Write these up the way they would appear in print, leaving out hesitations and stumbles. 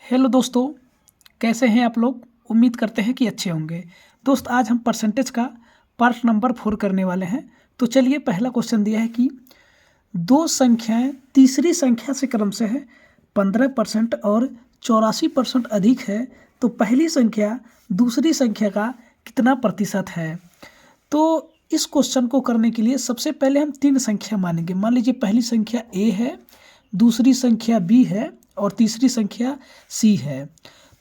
Hello दोस्तों, कैसे हैं आप लोग। उम्मीद करते हैं कि अच्छे होंगे। दोस्त, आज हम परसेंटेज का पार्ट नंबर 4 करने वाले हैं। तो चलिए, पहला क्वेश्चन दिया है कि दो संख्याएं तीसरी संख्या से क्रमशः है 15% और 84% अधिक है, तो पहली संख्या दूसरी संख्या का कितना प्रतिशत है। तो इस क्वेश्चन को करने के लिए सबसे पहले हम तीन संख्या मानेंगे। मान लीजिए पहली संख्या ए है, दूसरी संख्या बी है और तीसरी संख्या सी है।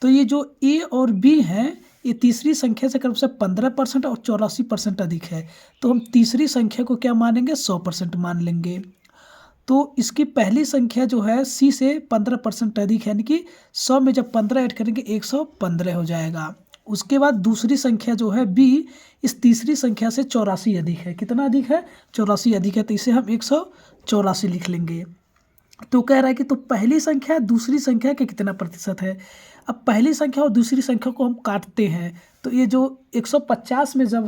तो ये जो ए और बी हैं, ये तीसरी संख्या से क्रमशः 15% और 84% अधिक है। तो हम तीसरी संख्या को क्या मानेंगे, 100% मान लेंगे। तो इसकी पहली संख्या जो है सी से 15% अधिक है, यानी कि 100 में जब 15 ऐड करेंगे 115 हो जाएगा। उसके बाद दूसरी संख्या जो है बी, इस तीसरी संख्या से 84 अधिक है। कितना अधिक है, 84 अधिक है, तो इसे हम 184 लिख लेंगे। तो कह रहा है कि तो पहली संख्या दूसरी संख्या के कितना प्रतिशत है। अब पहली संख्या और दूसरी संख्या को हम काटते हैं, तो ये जो 150 में जब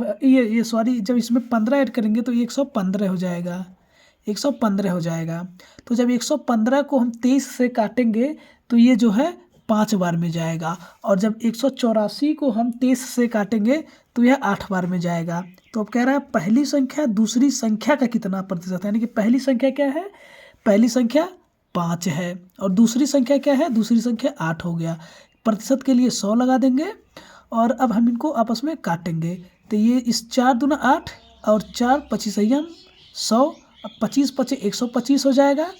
जब इसमें 15 ऐड करेंगे तो ये 115 हो जाएगा, 115 हो जाएगा। तो जब 115 को हम 23 से काटेंगे तो ये जो है 5 बार में जाएगा, और जब 184 को हम 23 से काटेंगे तो यह 8 बार में जाएगा। तो अब कह रहा है पहली संख्या दूसरी संख्या का कितना प्रतिशत है, यानी कि पहली संख्या क्या है, पहली संख्या 5 है और दूसरी संख्या क्या है, दूसरी संख्या 8 हो गया। प्रतिशत के लिए 100 लगा देंगे और अब हम इनको आपस में काटेंगे। तो ये इस 4 दूना 8 और 4 25 हम 100, अब 25 25 125 हो जाएगा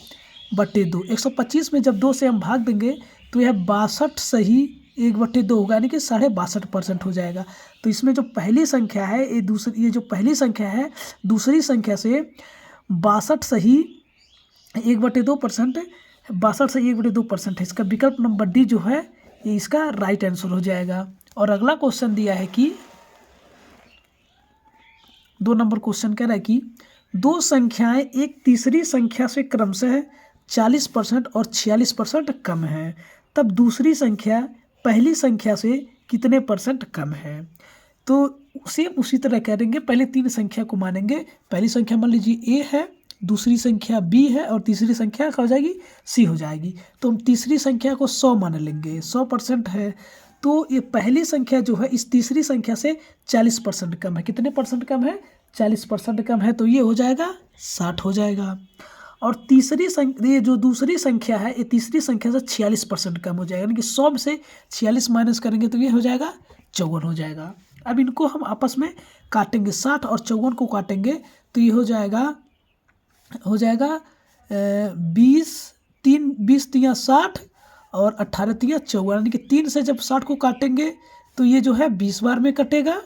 बटे 2। 125 में जब 2 से हम भाग देंगे तो यह 62 सही 1/2 होगा, यानी कि 62.5% हो जाएगा। तो इसमें जो पहली संख्या है ये जो पहली संख्या है दूसरी संख्या से 62 सही 1/2%, 62 से 1/2% है। इसका विकल्प नंबर डी जो है ये इसका राइट आंसर हो जाएगा। और अगला क्वेश्चन दिया है कि 2 नंबर क्वेश्चन कह रहा है कि दो संख्याएं एक तीसरी संख्या से क्रमशः 40% और 46% कम है, तब दूसरी संख्या पहली संख्या से कितने परसेंट कम है। तो सेम उसी तरह करेंगे, पहले तीन संख्या को मानेंगे। पहली संख्या मान लीजिए ए है, दूसरी संख्या बी है और तीसरी संख्या क्या हो जाएगी, सी हो जाएगी। तो हम तीसरी संख्या को 100 मान लेंगे, 100% है। तो ये पहली संख्या जो है इस तीसरी संख्या से 40% कम है। कितने परसेंट कम है, 40% कम है, तो ये हो जाएगा 60 हो जाएगा। और तीसरी संख्या, ये जो दूसरी संख्या है ये तीसरी संख्या से 46% कम हो जाएगा, यानी कि 100 में से 46 माइनस करेंगे तो ये हो जाएगा 54 हो जाएगा। अब इनको हम आपस में काटेंगे, 60 और 54 को काटेंगे तो ये हो जाएगा 20 3 60 और 18 3 54, यानी कि 3 से जब 60 को काटेंगे तो ये जो है 20 बार में कटेगा,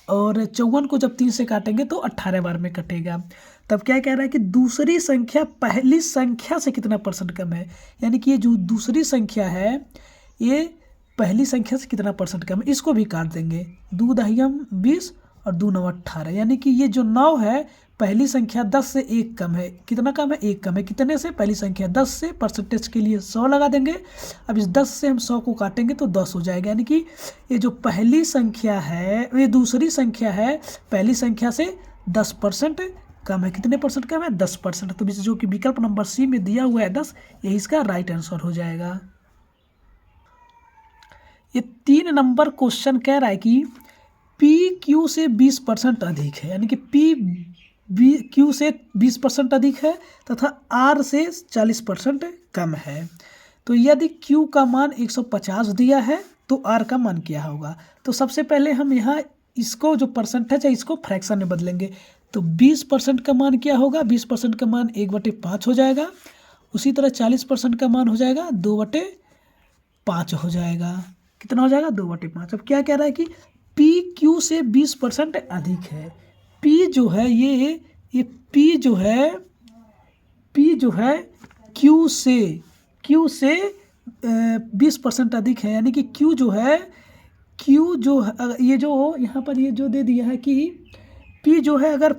और 54 को जब 3 से काटेंगे तो 18 बार में कटेगा। तब क्या कह रहा है कि दूसरी संख्या पहली संख्या से कितना परसेंट कम है, यानी कि ये जो दूसरी संख्या है ये पहली संख्या से कितना परसेंट कम है। इसको भी काट देंगे, 2 दहियम 20 और 2 9 18, यानी कि ये जो 9 है पहली संख्या 10 से 1 कम है। कितना कम है, 1 कम है। कितने से, पहली संख्या 10 से, परसेंटेज के लिए 100 लगा देंगे। अब इस 10 से हम 100 को काटेंगे तो 10 हो जाएगा, यानी कि ये जो पहली संख्या है ये दूसरी संख्या है पहली संख्या से 10% कम है। कितने परसेंट कम है, 10%। तो जो कि विकल्प नंबर सी में दिया हुआ है 10, यही इसका राइट आंसर हो जाएगा। ये 3 नंबर क्वेश्चन कह रहा है कि पी क्यू से 20% अधिक है, यानी कि पी क्यू से 20% अधिक है तथा आर से 40% कम है। तो यदि क्यू का मान 150 दिया है तो आर का मान क्या होगा। तो सबसे पहले हम यहाँ इसको जो परसेंटेज है इसको फ्रैक्शन में बदलेंगे। तो 20% का मान क्या होगा, 20% का मान 1/5 हो जाएगा। उसी तरह 40% का मान हो जाएगा 2/5 हो जाएगा। कितना हो जाएगा, 2/5। अब क्या कह रहा है कि पी क्यू से 20% अधिक है। पी जो है ये पी जो है क्यू से 20% अधिक है, यानी कि क्यू जो ये जो यहाँ पर ये जो दे दिया है कि पी जो है, अगर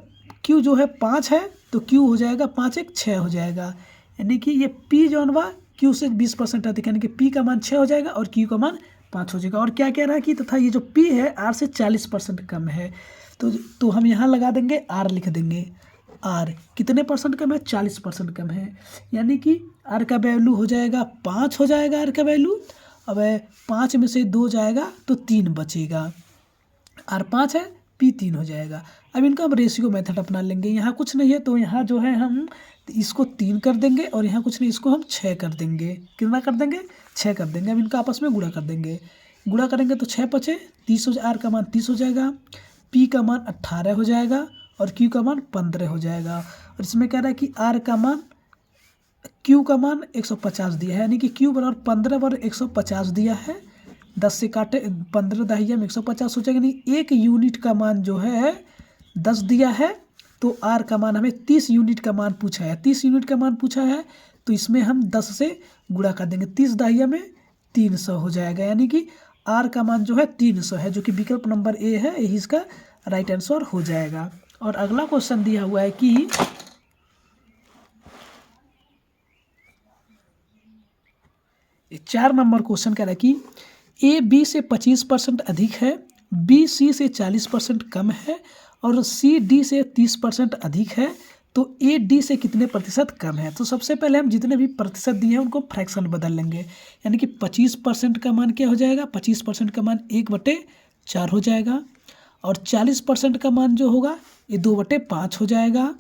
क्यू जो है 5 है तो क्यू हो जाएगा 5 1 6 हो जाएगा, यानी कि ये पी जो है क्यू से 20% अधिक, यानी कि पी का मान 6 हो जाएगा और क्यू का मान 5 हो जाएगा। और क्या कह रहा है कि तथा ये जो पी है आर से 40% कम है। तो हम यहाँ लगा देंगे, आर लिख देंगे। आर कितने परसेंट कम है, 40% कम है, यानी कि आर का वैल्यू हो जाएगा 5 हो जाएगा आर का वैल्यू। अब 5 में से 2 जाएगा तो 3 बचेगा, R5 है, P3 हो जाएगा। अब इनका हम रेशियो मेथड अपना लेंगे। यहाँ कुछ नहीं है तो यहाँ जो है हम इसको 3 कर देंगे और यहाँ कुछ नहीं, इसको हम 6 कर देंगे। कितना कर देंगे? 6 कर देंगे। अब इनका आपस में गुणा कर देंगे। गुणा करेंगे तो 6 बचे, 30 हो, R का मान 30 हो जाएगा, P का मान 18 हो जाएगा और Q का मान 15 हो जाएगा। और इसमें कह रहा है कि R का मान, Q का मान 150 दिया है, यानी कि Q बराबर 15 पर 150 दिया है। 10 से काटे 15 दाहिया में 150 हो जाएगा, यानी 1 यूनिट का मान जो है 10 दिया है। तो R का मान हमें 30 यूनिट का मान पूछा है, 30 यूनिट का मान पूछा है तो इसमें हम 10 से गुणा कर देंगे। 30 दाहिया में 300 हो जाएगा, यानी कि R का मान जो है 300 है, जो कि विकल्प नंबर ए है, यही इसका राइट आंसर हो जाएगा। और अगला क्वेश्चन दिया हुआ है कि 4 नंबर क्वेश्चन कह रहा है कि ए बी से 25% अधिक है, बी सी से 40% कम है और सी डी से 30% अधिक है, तो ए डी से कितने प्रतिशत कम है। तो सबसे पहले हम जितने भी प्रतिशत दिए हैं उनको फ्रैक्शन बदल लेंगे, यानी कि 25% का मान क्या हो जाएगा? 25% का मान 1/4 हो जाएगा और 40% का मान जो होगा ये 2/5 हो जाएगा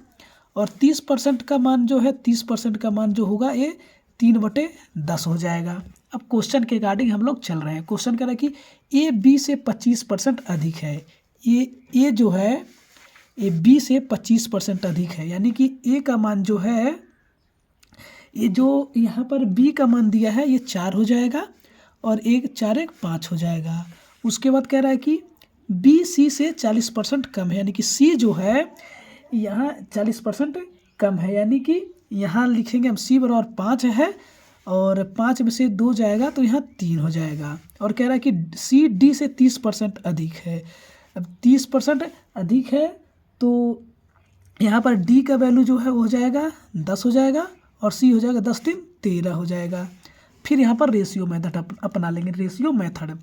और 30% का मान जो है 30% का मान जो होगा ये 3/10 हो जाएगा। अब क्वेश्चन के अकॉर्डिंग हम लोग चल रहे हैं। क्वेश्चन कह रहा है कि ए बी से 25% अधिक है, ये जो है ये बी से 25% अधिक है, यानी कि ए का मान जो है, ये जो यहाँ पर बी का मान दिया है ये 4 हो जाएगा और 4 1 5 हो जाएगा। उसके बाद कह रहा है कि बी सी से 40% कम है, यानी कि सी जो है यहाँ 40% कम है, यानी कि यहाँ लिखेंगे हम सी बराबर 5 है और 5 में से 2 जाएगा तो यहाँ 3 हो जाएगा। और कह रहा है कि सी डी से 30% अधिक है। अब 30% अधिक है तो यहाँ पर डी का वैल्यू जो है वो हो जाएगा 10 हो जाएगा और सी हो जाएगा 10 3 13 हो जाएगा। फिर यहाँ पर रेशियो मेथड अपना लेंगे। रेशियो मेथड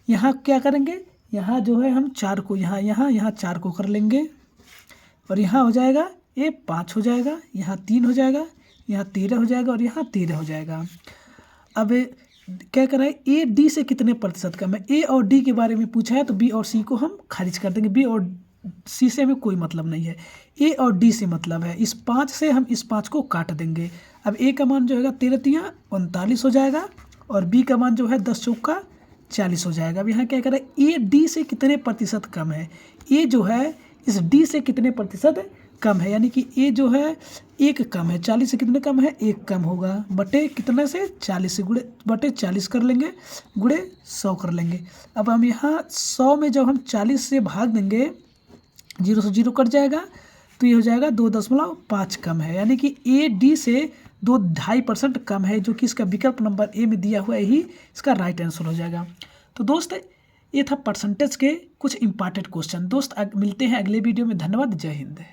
यहाँ क्या करेंगे, यहाँ जो है हम 4 को यहाँ 4 को कर लेंगे और यहाँ हो जाएगा ये 5 हो जाएगा, यहाँ 3 हो जाएगा, यहाँ 13 हो जाएगा और यहाँ 13 हो जाएगा। अब क्या कर रहा है, ए डी से कितने प्रतिशत कम है। ए और डी के बारे में पूछा है तो बी और सी को हम खारिज कर देंगे, बी और सी से हमें कोई मतलब नहीं है, ए और डी से मतलब है। इस 5 से हम इस 5 को काट देंगे। अब ए का मान जो है 13 3 39 हो जाएगा और बी का मान जो है 10 चौका 40 हो जाएगा। अब यहाँ क्या कर रहा है, ए डी से कितने प्रतिशत कम है। ए जो है इस डी से कितने प्रतिशत कम है, यानी कि ए जो है 1 कम है, 40 से कितने कम है, 1 कम होगा, बटे कितने से 40 से गुणे बटे 40 कर लेंगे, गुणे 100 कर लेंगे। अब हम यहाँ 100 में जब हम 40 से भाग देंगे 0 से 0 कट जाएगा तो ये हो जाएगा 2.5 कम है, यानी कि ए डी से 2.5% कम है, जो कि इसका विकल्प नंबर ए में दिया हुआ ही इसका राइट आंसर हो जाएगा। तो दोस्त ये था परसेंटेज के कुछ इंपॉर्टेंट क्वेश्चन। दोस्त मिलते हैं अगले वीडियो में। धन्यवाद। जय हिंद।